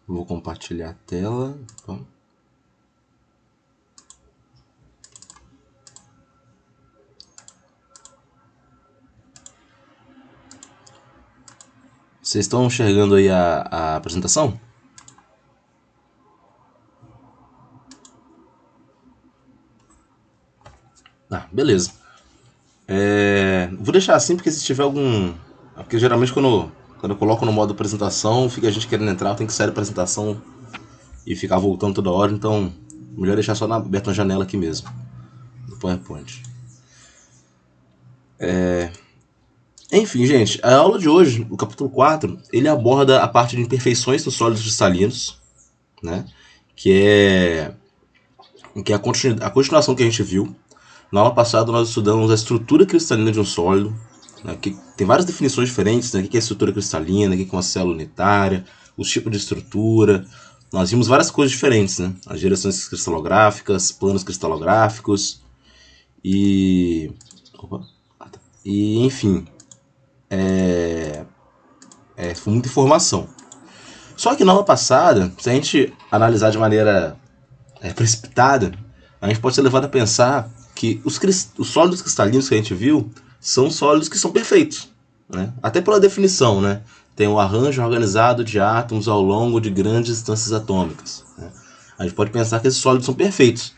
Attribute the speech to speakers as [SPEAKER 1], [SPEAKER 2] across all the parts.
[SPEAKER 1] Vou compartilhar a tela. Vocês estão enxergando aí a apresentação? Beleza. Vou deixar assim porque se tiver algum... Porque geralmente quando eu coloco no modo apresentação, fica a gente querendo entrar, tem que sair da apresentação e ficar voltando toda hora, então melhor deixar só aberto na janela aqui mesmo, no PowerPoint. Enfim, gente, a aula de hoje, o capítulo 4, ele aborda a parte de imperfeições dos sólidos cristalinos, né? Que é a continuação que a gente viu. Na aula passada nós estudamos a estrutura cristalina de um sólido, né, que tem várias definições diferentes, né, o que é estrutura cristalina, o que é uma célula unitária, os tipos de estrutura. Nós vimos várias coisas diferentes, né? As direções cristalográficas, planos cristalográficos e enfim, foi muita informação. Só que na aula passada, se a gente analisar de maneira precipitada, a gente pode ser levado a pensar que os sólidos cristalinos que a gente viu são sólidos que são perfeitos, né? Até pela definição, né? Tem um arranjo organizado de átomos ao longo de grandes distâncias atômicas, né? A gente pode pensar que esses sólidos são perfeitos,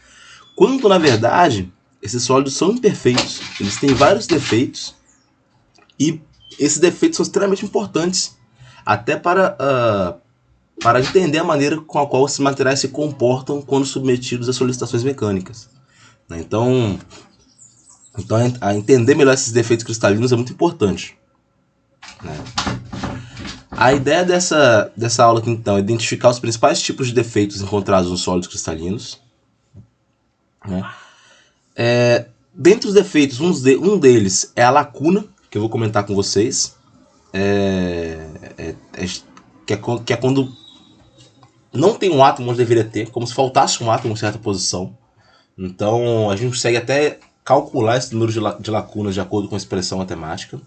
[SPEAKER 1] quando na verdade esses sólidos são imperfeitos, eles têm vários defeitos e esses defeitos são extremamente importantes até para entender a maneira com a qual esses materiais se comportam quando submetidos a solicitações mecânicas. Então entender melhor esses defeitos cristalinos é muito importante, né? A ideia dessa aula aqui, então, é identificar os principais tipos de defeitos encontrados nos sólidos cristalinos, né? Dentre os defeitos, um deles é a lacuna, que eu vou comentar com vocês, que é quando não tem um átomo onde deveria ter, como se faltasse um átomo em certa posição. Então a gente consegue até calcular esse número de lacunas de acordo com a expressão matemática.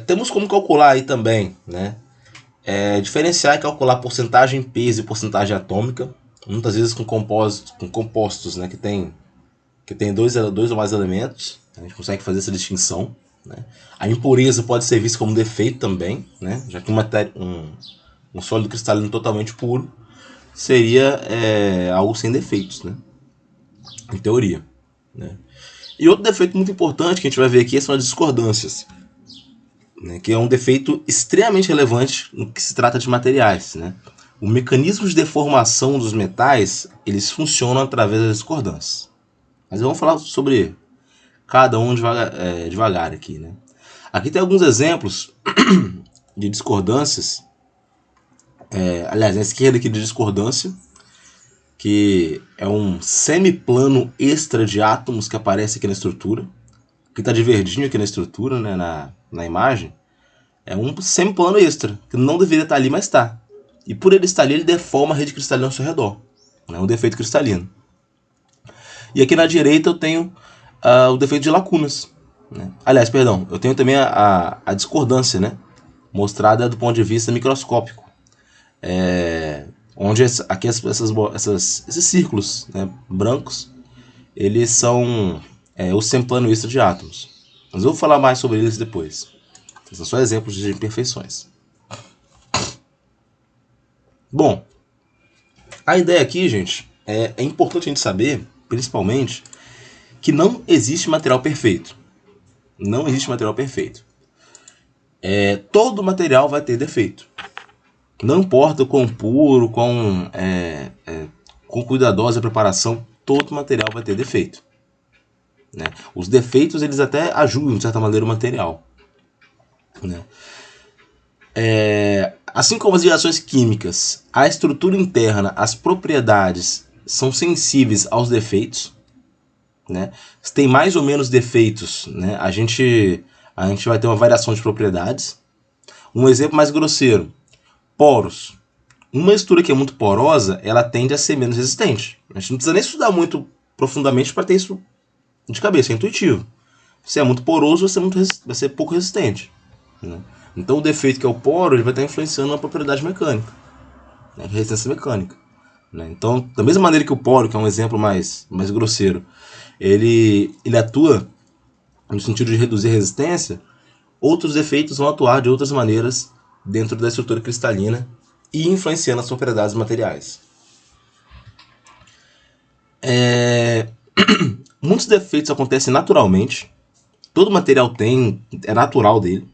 [SPEAKER 1] Temos como calcular aí também, né? Diferenciar e calcular porcentagem peso e porcentagem atômica, muitas vezes com compostos, né, que tem dois ou mais elementos. A gente consegue fazer essa distinção, né? A impureza pode ser vista como defeito também, né? Já que um sólido cristalino totalmente puro seria algo sem defeitos, né? Em teoria, né? E outro defeito muito importante que a gente vai ver aqui são as discordâncias, né? Que é um defeito extremamente relevante no que se trata de materiais, né? O mecanismo de deformação dos metais, eles funcionam através das discordâncias. Mas vamos falar sobre cada um devagar aqui, né? Aqui tem alguns exemplos de discordâncias. Aliás, a esquerda aqui de discordância, que é um semiplano extra de átomos que aparece aqui na estrutura, que está de verdinho aqui na estrutura, né, na imagem. É um semiplano extra, que não deveria estar ali, mas está. E por ele estar ali, ele deforma a rede cristalina ao seu redor. É um defeito cristalino. E aqui na direita eu tenho o defeito de lacunas, né? Aliás, perdão, eu tenho também a discordância, né, mostrada do ponto de vista microscópico. Onde aqui esses círculos, né, brancos, eles são o semiplano extra de átomos. Mas eu vou falar mais sobre eles depois. São só exemplos de imperfeições. Bom, a ideia aqui, gente, é importante a gente saber, principalmente, que não existe material perfeito. Não existe material perfeito. Todo material vai ter defeito. Não importa o quão puro, quão cuidadosa a preparação, todo material vai ter defeito, né? Os defeitos, eles até ajudam, de certa maneira, o material, né? Assim como as reações químicas, a estrutura interna, as propriedades são sensíveis aos defeitos, né? Se tem mais ou menos defeitos, né, a gente vai ter uma variação de propriedades. Um exemplo mais grosseiro: poros. Uma estrutura que é muito porosa, ela tende a ser menos resistente. A gente não precisa nem estudar muito profundamente para ter isso de cabeça, é intuitivo. Se é muito poroso, vai ser pouco resistente, né? Então o defeito que é o poro, ele vai estar influenciando na propriedade mecânica, né, resistência mecânica, né? Então, da mesma maneira que o poro, que é um exemplo mais grosseiro, ele atua no sentido de reduzir a resistência, outros defeitos vão atuar de outras maneiras dentro da estrutura cristalina e influenciando as propriedades materiais. Muitos defeitos acontecem naturalmente, todo material tem, é natural dele,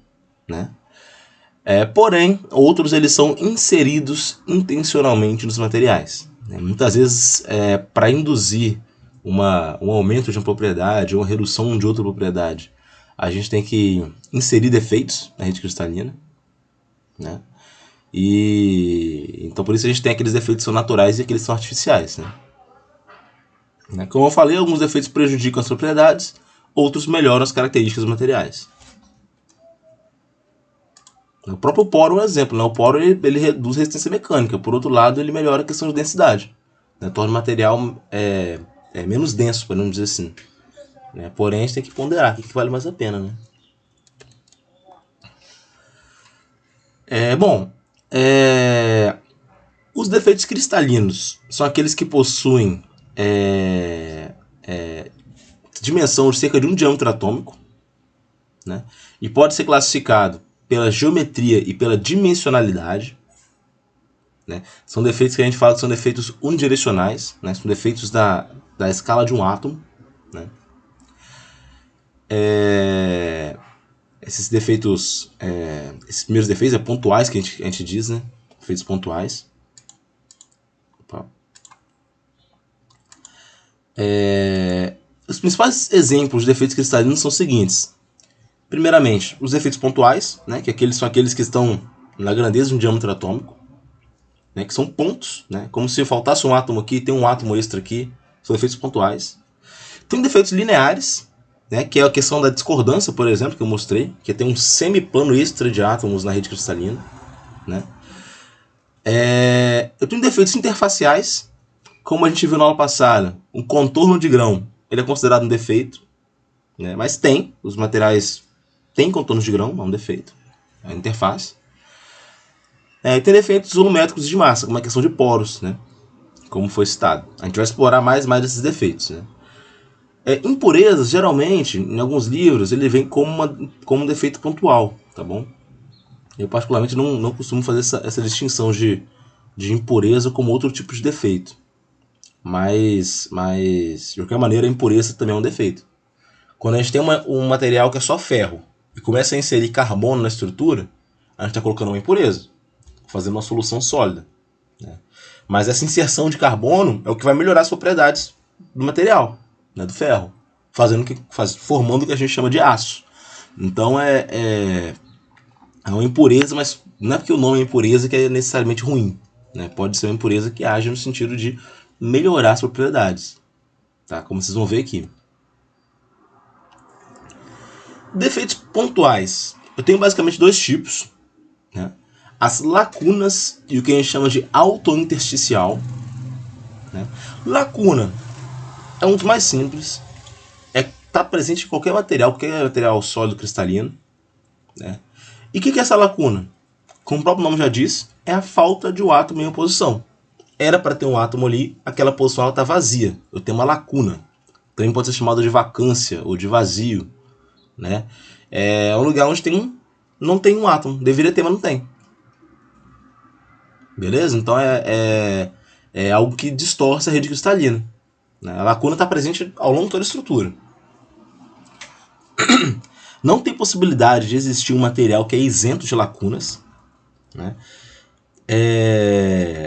[SPEAKER 1] né? Porém, outros eles são inseridos intencionalmente nos materiais, né? Muitas vezes, para induzir um aumento de uma propriedade ou uma redução de outra propriedade, a gente tem que inserir defeitos na rede cristalina, né? E então por isso a gente tem aqueles defeitos que são naturais e aqueles que são artificiais, né? Como eu falei, alguns defeitos prejudicam as propriedades, outros melhoram as características dos materiais. O próprio poro é um exemplo, né? O poro ele reduz a resistência mecânica, por outro lado ele melhora a questão de densidade, né? Torna o material menos denso, podemos dizer assim, né? Porém a gente tem que ponderar o que vale mais a pena, né? Os defeitos cristalinos são aqueles que possuem dimensão de cerca de 1 diâmetro atômico, né? E pode ser classificado pela geometria e pela dimensionalidade, né? São defeitos que a gente fala que são defeitos unidirecionais, né? São defeitos da escala de um átomo, né? Esses defeitos, esses primeiros defeitos pontuais que a gente diz, né? Defeitos pontuais. Opa. Os principais exemplos de defeitos cristalinos são os seguintes. Primeiramente, os defeitos pontuais, né, que são aqueles que estão na grandeza de um diâmetro atômico, né, que são pontos, né, como se faltasse um átomo aqui, tem um átomo extra aqui, são defeitos pontuais. Tem defeitos lineares, né, que é a questão da discordância, por exemplo, que eu mostrei, que tem um semiplano extra de átomos na rede cristalina, né. Eu tenho defeitos interfaciais, como a gente viu na aula passada, um contorno de grão, ele é considerado um defeito, né, mas os materiais têm contornos de grão, é um defeito, é a interface. Tem defeitos volumétricos de massa, como a questão de poros, né, como foi citado. A gente vai explorar mais esses defeitos, né. Impurezas, geralmente, em alguns livros, ele vem como um defeito pontual, tá bom? Eu particularmente não costumo fazer essa distinção de impureza como outro tipo de defeito. Mas, de qualquer maneira, a impureza também é um defeito. Quando a gente tem um material que é só ferro e começa a inserir carbono na estrutura, a gente está colocando uma impureza, fazendo uma solução sólida, né? Mas essa inserção de carbono é o que vai melhorar as propriedades do material, né, do ferro, formando o que a gente chama de aço. Então é uma impureza, mas não é porque o nome é impureza que é necessariamente ruim, né? Pode ser uma impureza que age no sentido de melhorar as propriedades, tá? Como vocês vão ver aqui. Defeitos pontuais. Eu tenho basicamente dois tipos, né? As lacunas e o que a gente chama de autointersticial, né? Lacuna é um dos mais simples, está presente em qualquer material sólido cristalino, né? E o que é essa lacuna? Como o próprio nome já diz, é a falta de um átomo em uma posição. Era para ter um átomo ali, aquela posição está vazia, eu tenho uma lacuna. Também pode ser chamado de vacância ou de vazio, né? É um lugar onde não tem um átomo, deveria ter, mas não tem. Beleza? Então é algo que distorce a rede cristalina, né? A lacuna está presente ao longo de toda a estrutura. Não tem possibilidade de existir um material que é isento de lacunas, né?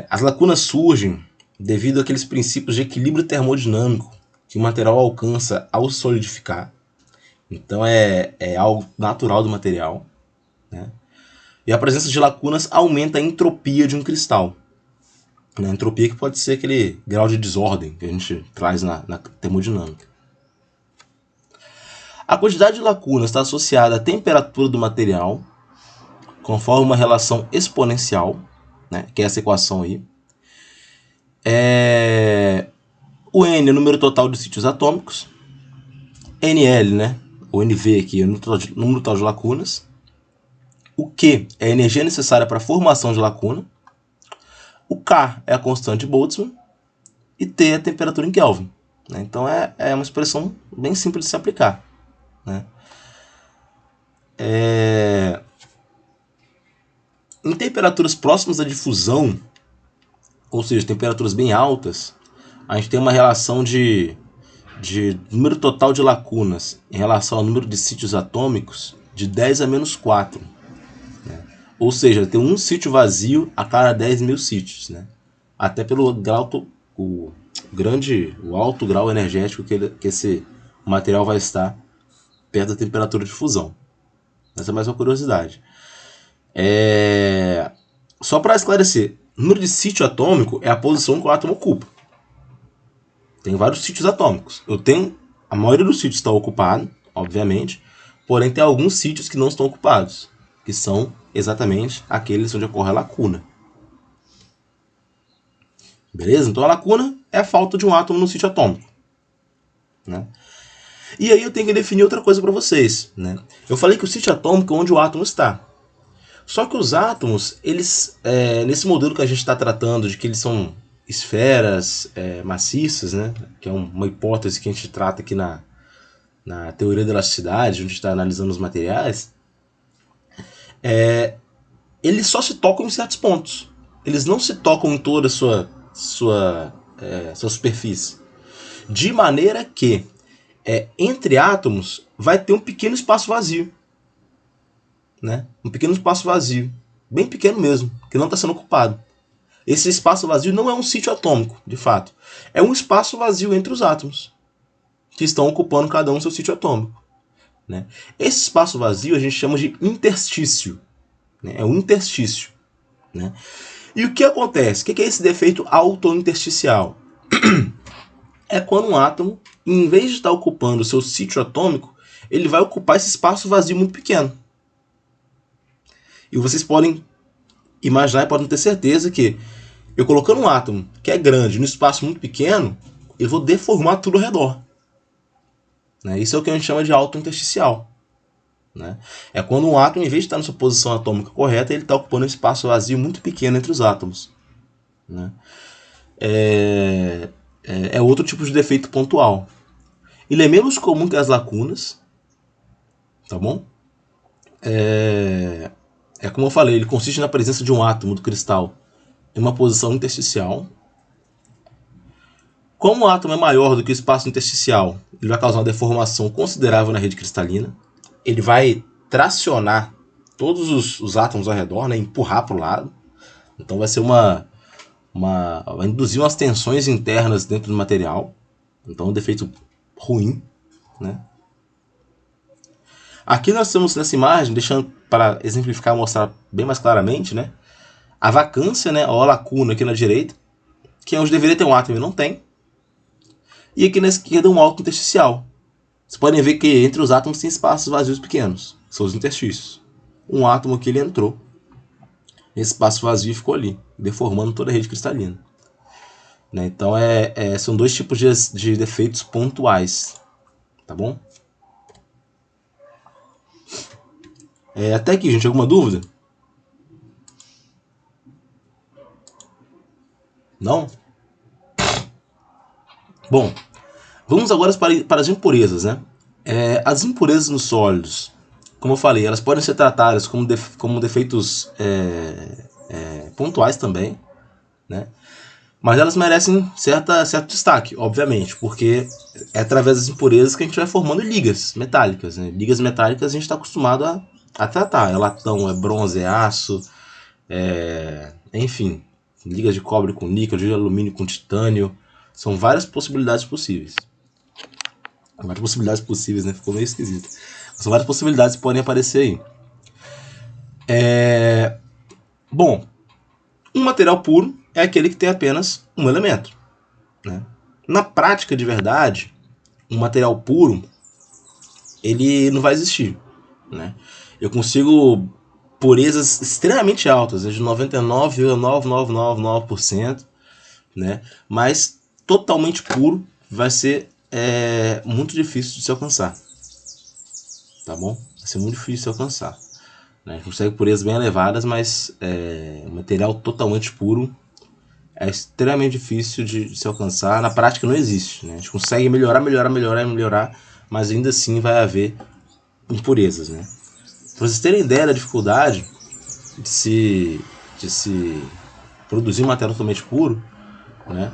[SPEAKER 1] As lacunas surgem devido àqueles princípios de equilíbrio termodinâmico que o material alcança ao solidificar. Então é algo natural do material, né? E a presença de lacunas aumenta a entropia de um cristal. A entropia que pode ser aquele grau de desordem que a gente traz na termodinâmica. A quantidade de lacunas está associada à temperatura do material, conforme uma relação exponencial, né, que é essa equação aí. O N é o número total de sítios atômicos. NL, né, o NV aqui é o número total de lacunas. O Q é a energia necessária para a formação de lacuna. O K é a constante de Boltzmann. E T é a temperatura em Kelvin. Né? Então é uma expressão bem simples de se aplicar. Né? Em temperaturas próximas da difusão, ou seja, temperaturas bem altas, a gente tem uma relação de número total de lacunas em relação ao número de sítios atômicos de 10 a menos 4. Né? Ou seja, tem um sítio vazio a cada 10 mil sítios. Né? Até pelo grau, o alto grau energético que esse material vai estar perto da temperatura de fusão. Essa é mais uma curiosidade. Só para esclarecer, o número de sítio atômico é a posição que o átomo ocupa. Tem vários sítios atômicos. A maioria dos sítios está ocupado, obviamente, porém tem alguns sítios que não estão ocupados, que são exatamente aqueles onde ocorre a lacuna. Beleza? Então a lacuna é a falta de um átomo no sítio atômico. Né? E aí eu tenho que definir outra coisa para vocês. Né? Eu falei que o sítio atômico é onde o átomo está. Só que os átomos, eles, nesse modelo que a gente está tratando, de que eles são esferas maciças, né? Que é uma hipótese que a gente trata aqui na teoria da elasticidade, onde a gente está analisando os materiais, eles só se tocam em certos pontos. Eles não se tocam em toda a sua superfície. De maneira que, entre átomos, vai ter um pequeno espaço vazio. Né? Um pequeno espaço vazio, bem pequeno mesmo, que não está sendo ocupado. Esse espaço vazio não é um sítio atômico, de fato. É um espaço vazio entre os átomos, que estão ocupando cada um seu sítio atômico. Né? Esse espaço vazio a gente chama de interstício. Né? É um interstício. Né? E o que acontece? O que é esse defeito autointersticial? É quando um átomo, em vez de estar ocupando o seu sítio atômico, ele vai ocupar esse espaço vazio muito pequeno. E vocês podem imaginar e podem ter certeza que eu colocando um átomo que é grande no espaço muito pequeno, eu vou deformar tudo ao redor. Né? Isso é o que a gente chama de autointersticial. Né? É quando um átomo, em vez de estar na sua posição atômica correta, ele está ocupando um espaço vazio muito pequeno entre os átomos. Né? É outro tipo de defeito pontual. Ele é menos comum que as lacunas. Tá bom? Como eu falei, ele consiste na presença de um átomo do cristal em uma posição intersticial. Como o átomo é maior do que o espaço intersticial, ele vai causar uma deformação considerável na rede cristalina. Ele vai tracionar todos os átomos ao redor, né, empurrar para o lado. Então vai ser vai induzir umas tensões internas dentro do material. Então um defeito ruim. Né? Aqui nós temos nessa imagem, deixando para exemplificar, mostrar bem mais claramente, né, a vacância, né, ou a lacuna aqui na direita, que é onde deveria ter um átomo e não tem. E aqui na esquerda um autointersticial. Vocês podem ver que entre os átomos tem espaços vazios pequenos, são os interstícios. Um átomo aqui ele entrou, esse espaço vazio ficou ali, deformando toda a rede cristalina. Né? Então são dois tipos de defeitos pontuais. Tá bom? Até aqui, gente, alguma dúvida? Não? Bom, vamos agora para as impurezas. Né? As impurezas nos sólidos, como eu falei, elas podem ser tratadas como defeitos pontuais também, né? Mas elas merecem certo destaque, obviamente, porque é através das impurezas que a gente vai formando ligas metálicas. Né? Ligas metálicas a gente está acostumado a tratar. É latão, é bronze, é aço, enfim, ligas de cobre com níquel, de alumínio com titânio. São várias possibilidades possíveis. Várias possibilidades possíveis, né? Ficou meio esquisito. São várias possibilidades que podem aparecer aí. Bom, um material puro é aquele que tem apenas um elemento. Né? Na prática de verdade, um material puro ele não vai existir. Né? Eu consigo purezas extremamente altas, de 99,9999%, né? Mas totalmente puro vai ser muito difícil de se alcançar. Tá bom? Vai ser muito difícil de se alcançar. né? A gente consegue purezas bem elevadas, mas o material totalmente puro é extremamente difícil de se alcançar. Na prática não existe, né? A gente consegue melhorar, mas ainda assim vai haver impurezas, né? Para vocês terem ideia da dificuldade de se produzir um material totalmente puro, né?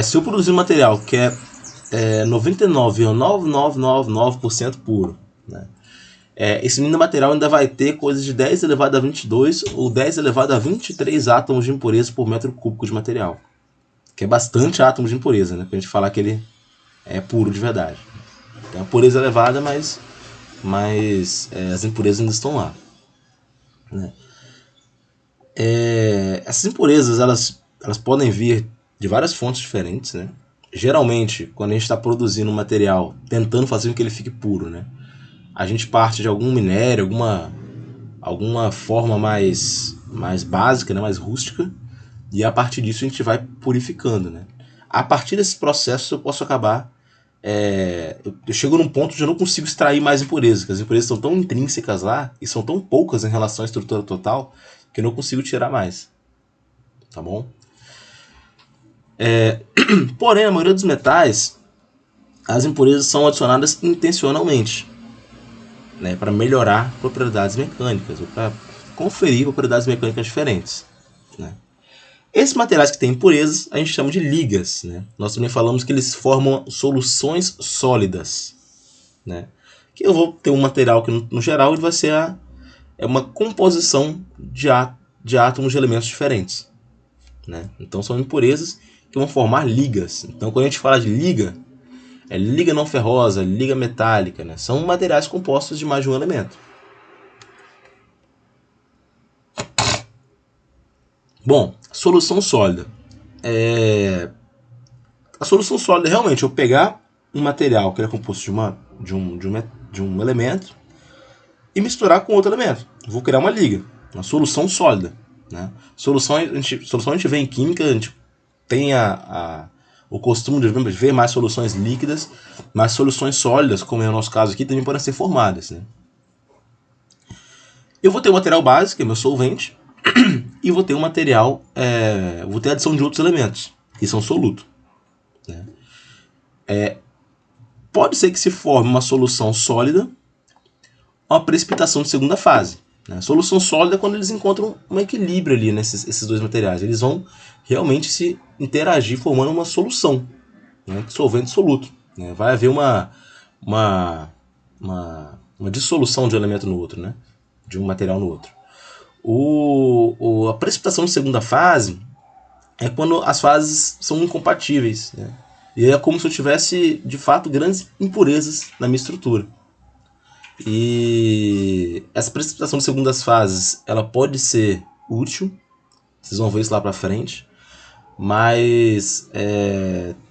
[SPEAKER 1] Se eu produzir um material que é 99,99999% puro, né? Esse menino material ainda vai ter coisa de 10 elevado a 22 ou 10 elevado a 23 átomos de impureza por metro cúbico de material. Que é bastante átomos de impureza, né? Pra gente falar que ele é puro de verdade. Tem uma pureza elevada, mas as impurezas ainda estão lá, né? Essas impurezas elas podem vir de várias fontes diferentes, né? Geralmente, quando a gente está produzindo um material, tentando fazer com que ele fique puro, né? A gente parte de algum minério, alguma forma mais básica, né? Mais rústica, e a partir disso a gente vai purificando, né? A partir desse processo eu posso acabar... eu chego num ponto onde eu não consigo extrair mais impurezas, porque as impurezas são tão intrínsecas lá, e são tão poucas em relação à estrutura total, que eu não consigo tirar mais. Tá bom? Porém, a maioria dos metais, as impurezas são adicionadas intencionalmente, né, para melhorar propriedades mecânicas, ou para conferir propriedades mecânicas diferentes, né? Esses materiais que têm impurezas, a gente chama de ligas, né? Nós também falamos que eles formam soluções sólidas, né? Que eu vou ter um material que, no geral, ele vai ser uma composição de átomos de elementos diferentes, né? Então, são impurezas que vão formar ligas. Então, quando a gente fala de liga, é liga não ferrosa, liga metálica, né? São materiais compostos de mais de um elemento. Bom, solução sólida. A solução sólida é realmente eu pegar um material que é composto de um elemento e misturar com outro elemento. Vou criar uma liga, uma solução sólida, né? Solução a gente vê em química, a gente tem o costume de ver mais soluções líquidas, mas soluções sólidas, como é o nosso caso aqui, também podem ser formadas, né? Eu vou ter o material básico, que é meu solvente, e vou ter o material, vou ter a adição de outros elementos, que são soluto, né? Pode ser que se forme uma solução sólida, uma precipitação de segunda fase, né? Solução sólida é quando eles encontram um equilíbrio ali nesses esses dois materiais. Eles vão realmente se interagir formando uma solução, né? Solvente e soluto, né? Vai haver uma dissolução de um elemento no outro, né? De um material no outro. A precipitação de segunda fase é quando as fases são incompatíveis, né? E é como se eu tivesse, de fato, grandes impurezas na minha estrutura. E essa precipitação de segundas fases, ela pode ser útil, vocês vão ver isso lá pra frente, mas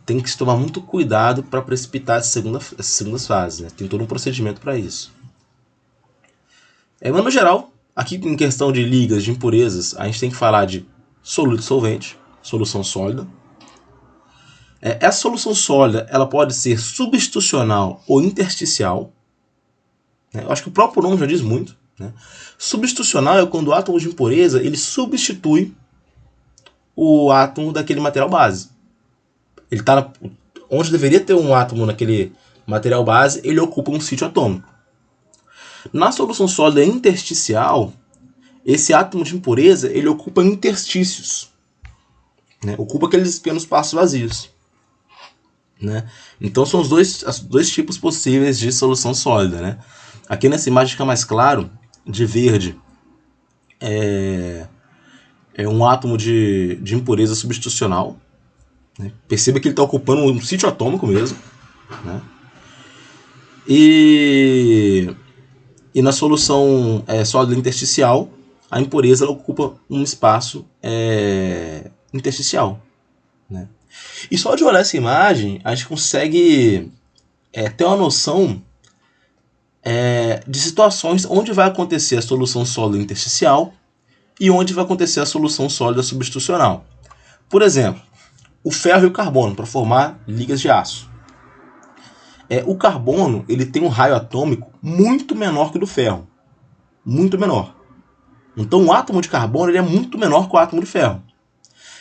[SPEAKER 1] tem que se tomar muito cuidado para precipitar essas segundas fases, né? Tem todo um procedimento para isso. Mas no geral, aqui em questão de ligas, de impurezas, a gente tem que falar de soluto e solvente, solução sólida. Essa solução sólida ela pode ser substitucional ou intersticial, né? Eu acho que o próprio nome já diz muito, né? Substitucional é quando o átomo de impureza ele substitui o átomo daquele material base. Ele está onde deveria ter um átomo naquele material base, ele ocupa um sítio atômico. Na solução sólida intersticial, esse átomo de impureza ele ocupa interstícios, né? Ocupa aqueles pequenos espaços vazios, né? Então são os dois tipos possíveis de solução sólida, né? Aqui nessa imagem fica mais claro, de verde é um átomo de impureza substitucional, né? Perceba que ele está ocupando um sítio atômico mesmo, né? E na solução sólida intersticial, a impureza ela ocupa um espaço intersticial, né? E só de olhar essa imagem, a gente consegue ter uma noção de situações onde vai acontecer a solução sólida intersticial e onde vai acontecer a solução sólida substitucional. Por exemplo, o ferro e o carbono para formar ligas de aço. O carbono ele tem um raio atômico muito menor que o do ferro. muito menor. Então o átomo de carbono ele é muito menor que o átomo de ferro.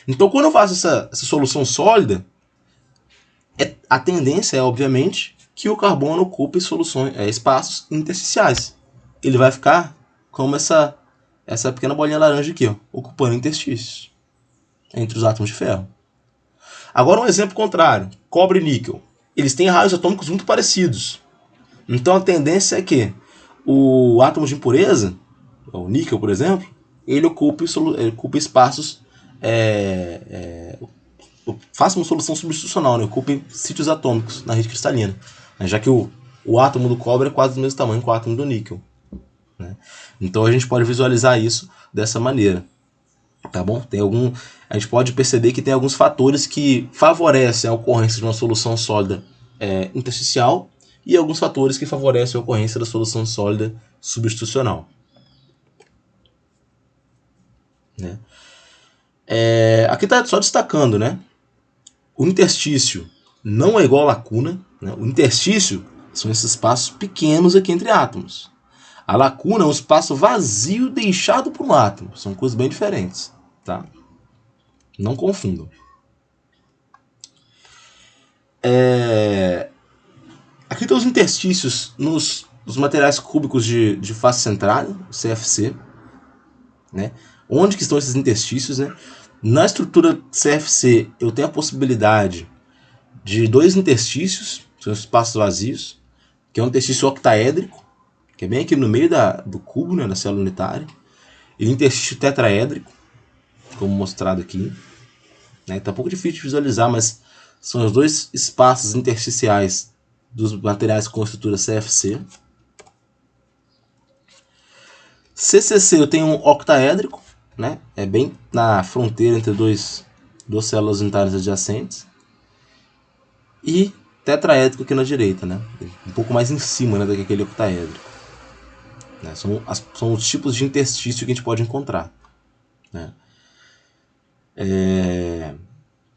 [SPEAKER 1] Então quando eu faço essa solução sólida, a tendência é, obviamente, que o carbono ocupe espaços intersticiais. Ele vai ficar como essa pequena bolinha laranja aqui, ó, ocupando interstícios entre os átomos de ferro. Agora um exemplo contrário, cobre e níquel. Eles têm raios atômicos muito parecidos. Então a tendência é que o átomo de impureza, o níquel, por exemplo, ele ocupe espaços... faça uma solução substitucional, né? Ocupe sítios atômicos na rede cristalina, né? Já que o átomo do cobre é quase do mesmo tamanho que o átomo do níquel, né? Então a gente pode visualizar isso dessa maneira, tá bom? A gente pode perceber que tem alguns fatores que favorecem a ocorrência de uma solução sólida intersticial e alguns fatores que favorecem a ocorrência da solução sólida substitucional, né? Aqui está só destacando, né? O interstício não é igual a lacuna, né? O interstício são esses espaços pequenos aqui entre átomos. A lacuna é um espaço vazio deixado por um átomo. São coisas bem diferentes, tá? Não confundam. Aqui estão os interstícios nos materiais cúbicos de face centrada, o CFC, né? Onde que estão esses interstícios, né? Na estrutura CFC eu tenho a possibilidade de 2 interstícios, são espaços vazios, que é um interstício octaédrico, que é bem aqui no meio do cubo, né, da célula unitária, e o interstício tetraédrico, como mostrado aqui. Está um pouco difícil de visualizar, mas são os 2 espaços intersticiais dos materiais com estrutura CFC. CCC eu tenho um octaédrico, né? É bem na fronteira entre duas células unitárias adjacentes. E tetraédrico aqui na direita, né? Um pouco mais em cima, né, do que aquele octaédrico. Né? São os tipos de interstício que a gente pode encontrar, né?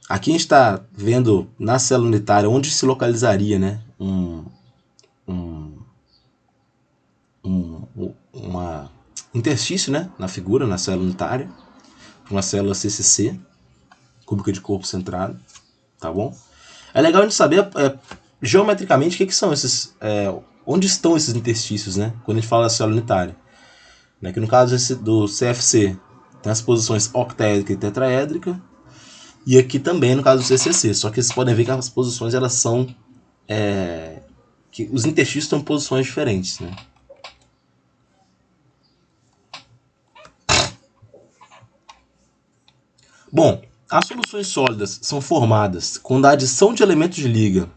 [SPEAKER 1] Aqui a gente está vendo na célula unitária onde se localizaria, né, uma interstício, né, na figura, na célula unitária, uma célula CCC, cúbica de corpo centrado, tá bom? É legal a gente saber geometricamente o que são esses, onde estão esses interstícios, né, quando a gente fala da célula unitária. Né, que no caso do CFC tem as posições octaédrica e tetraédrica, e aqui também no caso do CCC, só que vocês podem ver que as posições elas são que os interstícios estão em posições diferentes, né? Bom, as soluções sólidas são formadas quando a adição de elementos de liga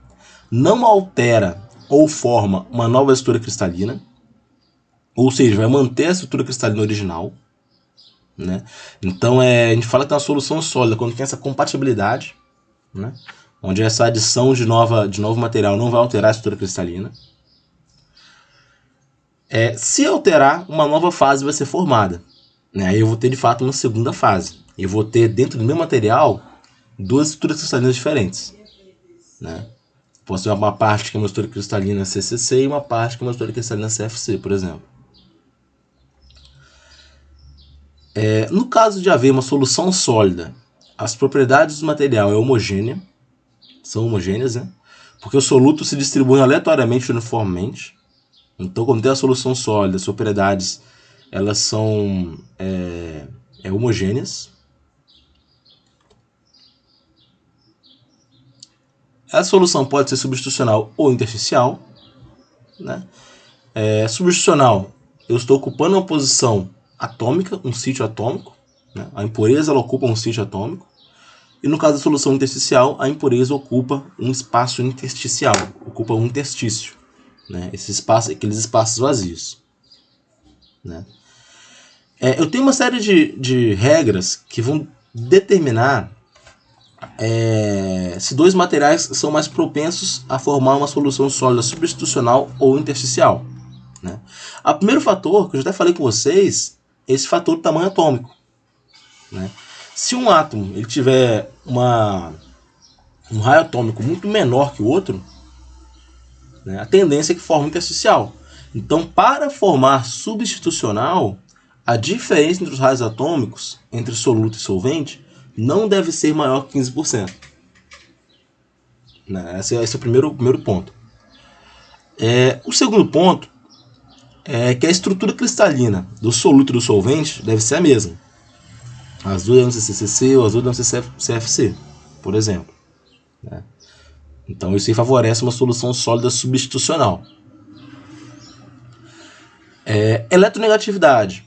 [SPEAKER 1] não altera ou forma uma nova estrutura cristalina, ou seja, vai manter a estrutura cristalina original, né? Então a gente fala que é uma solução sólida quando tem essa compatibilidade, né? Onde essa adição de novo material não vai alterar a estrutura cristalina. Se alterar, uma nova fase vai ser formada, né? Aí eu vou ter de fato uma segunda fase. Eu vou ter dentro do meu material 2 estruturas cristalinas diferentes, né? Posso ter uma parte que é uma estrutura cristalina CCC e uma parte que é uma estrutura cristalina CFC, por exemplo. No caso de haver uma solução sólida, as propriedades do material são homogêneas, né? Porque os solutos se distribuem aleatoriamente uniformemente. Então, como tem a solução sólida, as propriedades elas são homogêneas. A solução pode ser substitucional ou intersticial, né? Substitucional, eu estou ocupando uma posição atômica, um sítio atômico, né? A impureza ela ocupa um sítio atômico. E no caso da solução intersticial, a impureza ocupa um espaço intersticial, ocupa um interstício, né? Aqueles espaços vazios, né? Eu tenho uma série de regras que vão determinar se 2 materiais são mais propensos a formar uma solução sólida substitucional ou intersticial, né? O primeiro fator, que eu já até falei com vocês, é esse fator do tamanho atômico, né? Se um átomo ele tiver um raio atômico muito menor que o outro, né, a tendência é que forme intersticial. Então, para formar substitucional, a diferença entre os raios atômicos, entre soluto e solvente, não deve ser maior que 15%. Esse é o primeiro ponto. O segundo ponto é que a estrutura cristalina do soluto e do solvente deve ser a mesma. As duas devem ser CCC ou as duas devem ser CFC, por exemplo. Então isso aí favorece uma solução sólida substitucional. Eletronegatividade.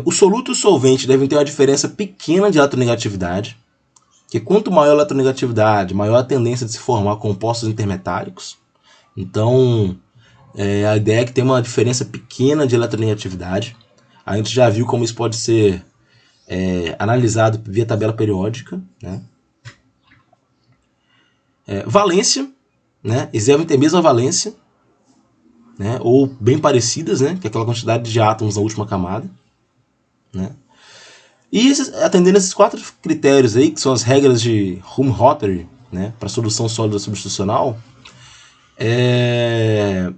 [SPEAKER 1] O soluto e o solvente devem ter uma diferença pequena de eletronegatividade, que quanto maior a eletronegatividade, maior a tendência de se formar compostos intermetálicos. Então, a ideia é que tem uma diferença pequena de eletronegatividade. A gente já viu como isso pode ser analisado via tabela periódica. Né? Valência, né? Eles devem ter a mesma valência, né? Ou bem parecidas, né? Que é aquela quantidade de átomos na última camada. Né? E atendendo esses 4 critérios aí, que são as regras de Helmholtz, né? Para solução sólida substitucional,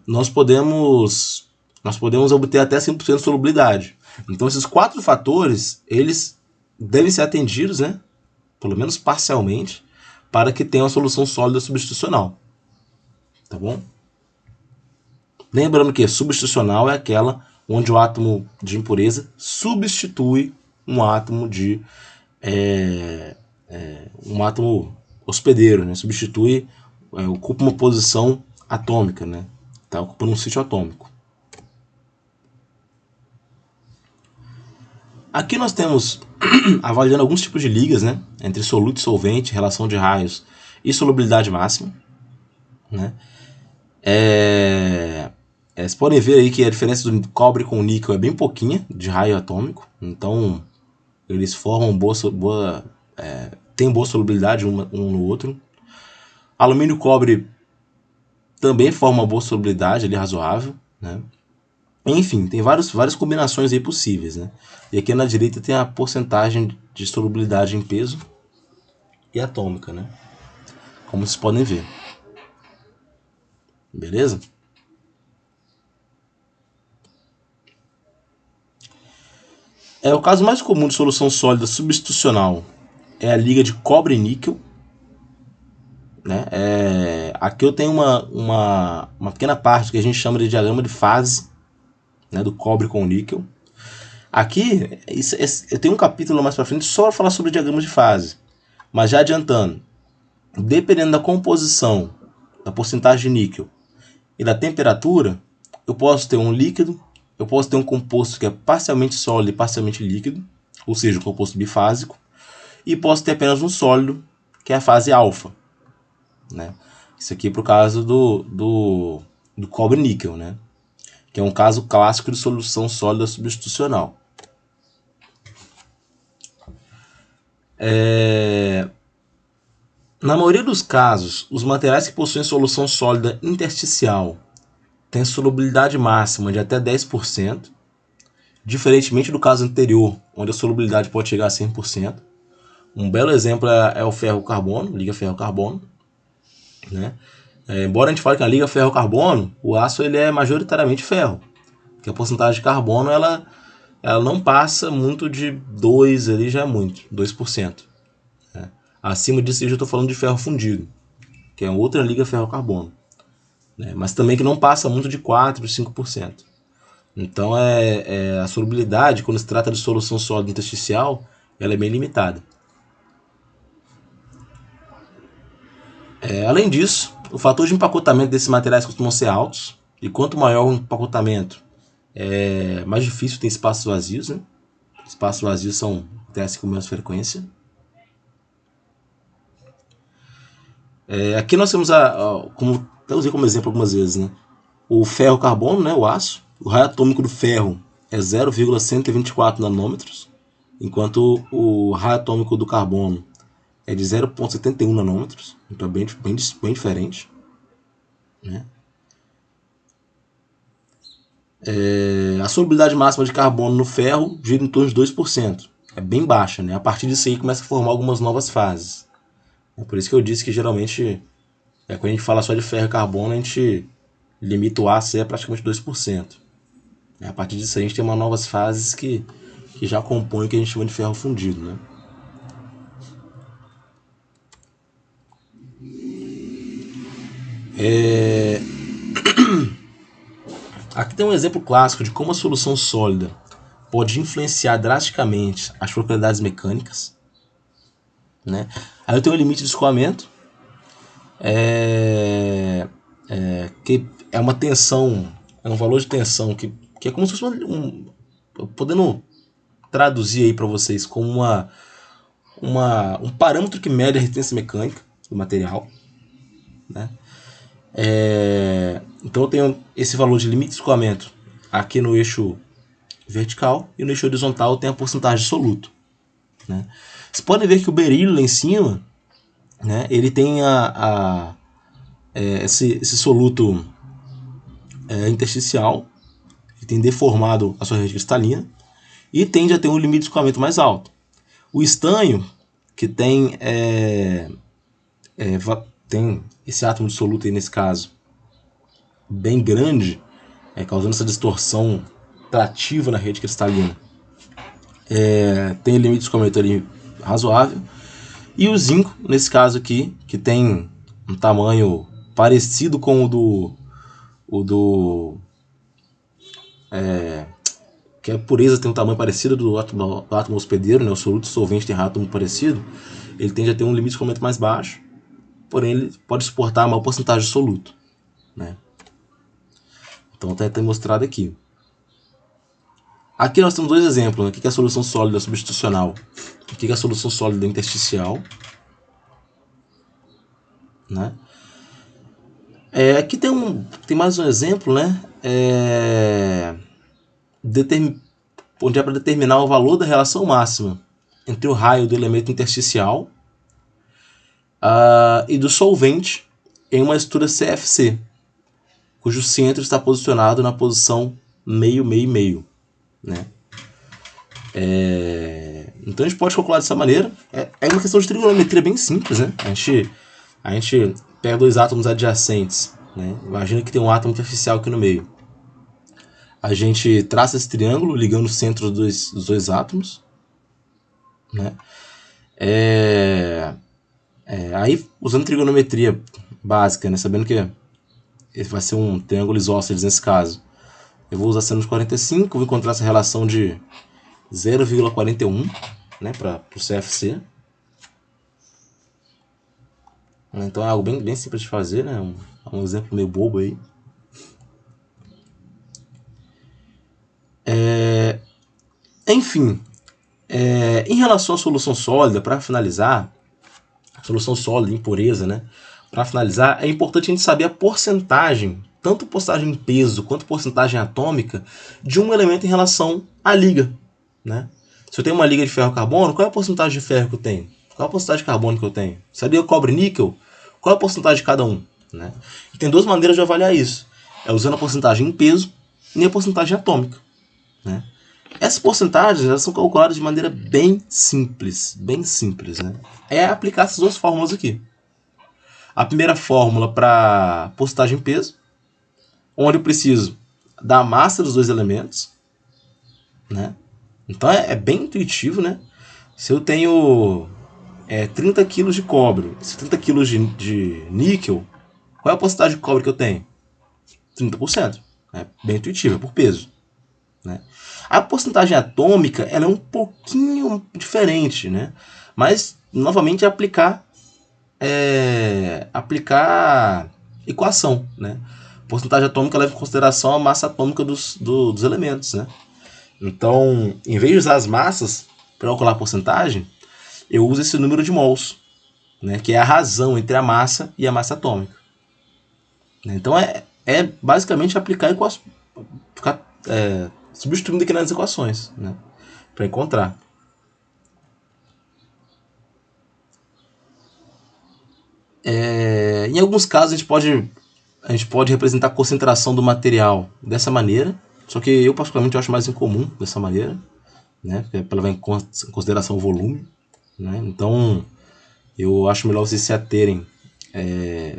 [SPEAKER 1] nós podemos obter até 100% de solubilidade. Então esses 4 fatores, eles devem ser atendidos, né? Pelo menos parcialmente, para que tenha uma solução sólida substitucional. Tá bom? Lembrando que substitucional é aquela onde o átomo de impureza substitui um átomo um átomo hospedeiro, né? Substitui, ocupa uma posição atômica, né? Tá ocupando um sítio atômico. Aqui nós temos avaliando alguns tipos de ligas, né? Entre soluto e solvente, relação de raios e solubilidade máxima, né? Vocês podem ver aí que a diferença do cobre com o níquel é bem pouquinha de raio atômico, então eles formam tem boa solubilidade um no outro. Alumínio e cobre também formam uma boa solubilidade ali, razoável, né? Enfim, tem várias combinações aí possíveis, né? E aqui na direita tem a porcentagem de solubilidade em peso e atômica, né? Como vocês podem ver. Beleza? O caso mais comum de solução sólida substitucional é a liga de cobre e níquel. Né? Aqui eu tenho uma pequena parte que a gente chama de diagrama de fase, né, do cobre com o níquel. Aqui, eu tenho um capítulo mais para frente só para falar sobre diagramas de fase. Mas já adiantando, dependendo da composição, da porcentagem de níquel e da temperatura, eu posso ter um líquido, eu posso ter um composto que é parcialmente sólido e parcialmente líquido, ou seja, um composto bifásico, e posso ter apenas um sólido, que é a fase alfa. Né? Isso aqui é para o caso do cobre-níquel, né? Que é um caso clássico de solução sólida substitucional. Na maioria dos casos, os materiais que possuem solução sólida intersticial têm solubilidade máxima de até 10%, diferentemente do caso anterior, onde a solubilidade pode chegar a 100%. Um belo exemplo é o ferro-carbono, liga ferro-carbono. Né? Embora a gente fale que a liga ferro-carbono, o aço ele é majoritariamente ferro, porque a porcentagem de carbono ela não passa muito de 2, ali já é muito, 2%. Né? Acima disso eu já estou falando de ferro fundido, que é outra liga ferro-carbono, né? Mas também que não passa muito de 4, 5%. Então a solubilidade, quando se trata de solução sólida intersticial, ela é bem limitada. Além disso, o fator de empacotamento desses materiais costuma ser altos, e quanto maior o empacotamento, mais difícil ter espaços vazios. Né? Espaços vazios acontecem com menos frequência. Aqui nós temos, como eu usei como exemplo algumas vezes, né? O ferro-carbono, né? O aço. O raio atômico do ferro é 0,124 nanômetros, enquanto o raio atômico do carbono é de 0,71 nanômetros, então é bem diferente. Né? A solubilidade máxima de carbono no ferro gira em torno de 2%. É bem baixa, né? A partir disso aí começa a formar algumas novas fases. É por isso que eu disse que geralmente, quando a gente fala só de ferro e carbono, a gente limita o ácido a praticamente 2%. A partir disso a gente tem uma novas fases que já compõem o que a gente chama de ferro fundido, né? Aqui tem um exemplo clássico de como a solução sólida pode influenciar drasticamente as propriedades mecânicas, né? Aí eu tenho um limite de escoamento, que é uma tensão, é um valor de tensão que é como se fosse podendo traduzir aí para vocês como um parâmetro que mede a resistência mecânica do material, né? Então eu tenho esse valor de limite de escoamento aqui no eixo vertical e no eixo horizontal tem a porcentagem de soluto, né? Vocês podem ver que o berílio lá em cima, né, ele tem esse soluto intersticial, que tem deformado a sua rede cristalina e tende a ter um limite de escoamento mais alto. O estanho, que tem esse átomo de soluto aí nesse caso bem grande, causando essa distorção trativa na rede cristalina, tem limite de escoamento ali razoável. E o zinco, nesse caso aqui, que tem um tamanho parecido com que a pureza tem um tamanho parecido do átomo hospedeiro, né? O soluto solvente tem átomo parecido, ele tende a ter um limite de escoamento mais baixo, porém ele pode suportar a maior porcentagem de soluto, né? Então está mostrado aqui. Aqui nós temos dois exemplos, né? O que é a solução sólida substitucional, o que é a solução sólida intersticial, né? Aqui tem mais um exemplo, né? Onde é para determinar o valor da relação máxima entre o raio do elemento intersticial e do solvente em uma estrutura CFC, cujo centro está posicionado na posição meio, meio, meio, né? Então a gente pode calcular dessa maneira. É uma questão de trigonometria bem simples, né? A gente pega dois átomos adjacentes, né? Imagina que tem um átomo intersticial aqui no meio. A gente traça esse triângulo ligando o centro dos dois átomos, né? Aí, usando trigonometria básica, né? Sabendo que esse vai ser um triângulo isósceles nesse caso, eu vou usar sinus 45, vou encontrar essa relação de 0,41, né, para o CFC. Então é algo bem, bem simples de fazer, né? Um exemplo meio bobo aí. Enfim, em relação à solução sólida, para finalizar, solução sólida, impureza, né? Para finalizar, é importante a gente saber a porcentagem, tanto porcentagem em peso quanto porcentagem atômica, de um elemento em relação à liga, né? Se eu tenho uma liga de ferro-carbono, qual é a porcentagem de ferro que eu tenho? Qual é a porcentagem de carbono que eu tenho? Se a liga cobre-níquel, qual é a porcentagem de cada um, né? E tem duas maneiras de avaliar isso. É usando a porcentagem em peso e a porcentagem atômica, né? Essas porcentagens elas são calculadas de maneira bem simples, né? É aplicar essas duas fórmulas aqui. A primeira fórmula para porcentagem em peso, onde eu preciso da massa dos dois elementos, né? Então é bem intuitivo, né? Se eu tenho 30 kg de cobre, 30 kg de níquel, qual é a porcentagem de cobre que eu tenho? 30%. É bem intuitivo, é por peso, né? A porcentagem atômica ela é um pouquinho diferente, né? Mas, novamente, é aplicar equação, né? A porcentagem atômica leva em consideração a massa atômica dos elementos, né? Então, em vez de usar as massas para calcular a porcentagem, eu uso esse número de mols, né? Que é a razão entre a massa e a massa atômica. Então, é basicamente aplicar equação, ficar substituindo aqui nas equações, né, para encontrar. Em alguns casos a gente pode representar a concentração do material dessa maneira, só que eu particularmente acho mais incomum dessa maneira, né, para levar em consideração o volume, né. Então eu acho melhor vocês se aterem,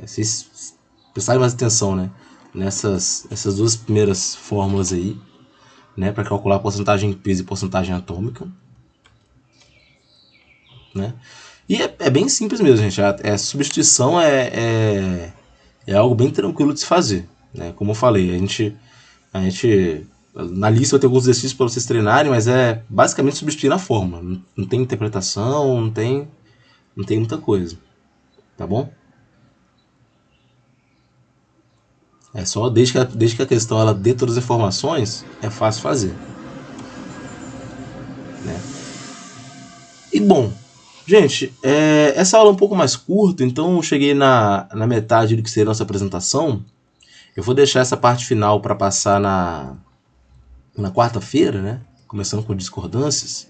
[SPEAKER 1] vocês prestarem mais atenção, né, nessas duas primeiras fórmulas aí, né, para calcular a porcentagem em peso e porcentagem atômica, né? E é bem simples mesmo, gente. A substituição é algo bem tranquilo de se fazer, né? Como eu falei, a gente na lista eu tenho alguns exercícios para vocês treinarem, mas é basicamente substituir na fórmula. Não tem interpretação, não tem muita coisa, tá bom? É só desde que a questão ela dê todas as informações, é fácil fazer, né? E bom, gente, essa aula é um pouco mais curta, então eu cheguei na metade do que seria a nossa apresentação. Eu vou deixar essa parte final para passar na quarta-feira, né? Começando com discordâncias.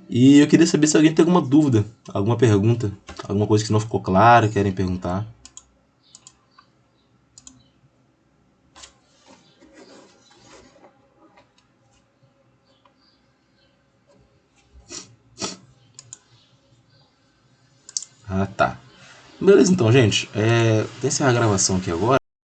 [SPEAKER 1] E eu queria saber se alguém tem alguma dúvida, alguma pergunta, alguma coisa que não ficou clara, querem perguntar. Ah, tá. Beleza, então, gente. Vou encerrar a gravação aqui agora.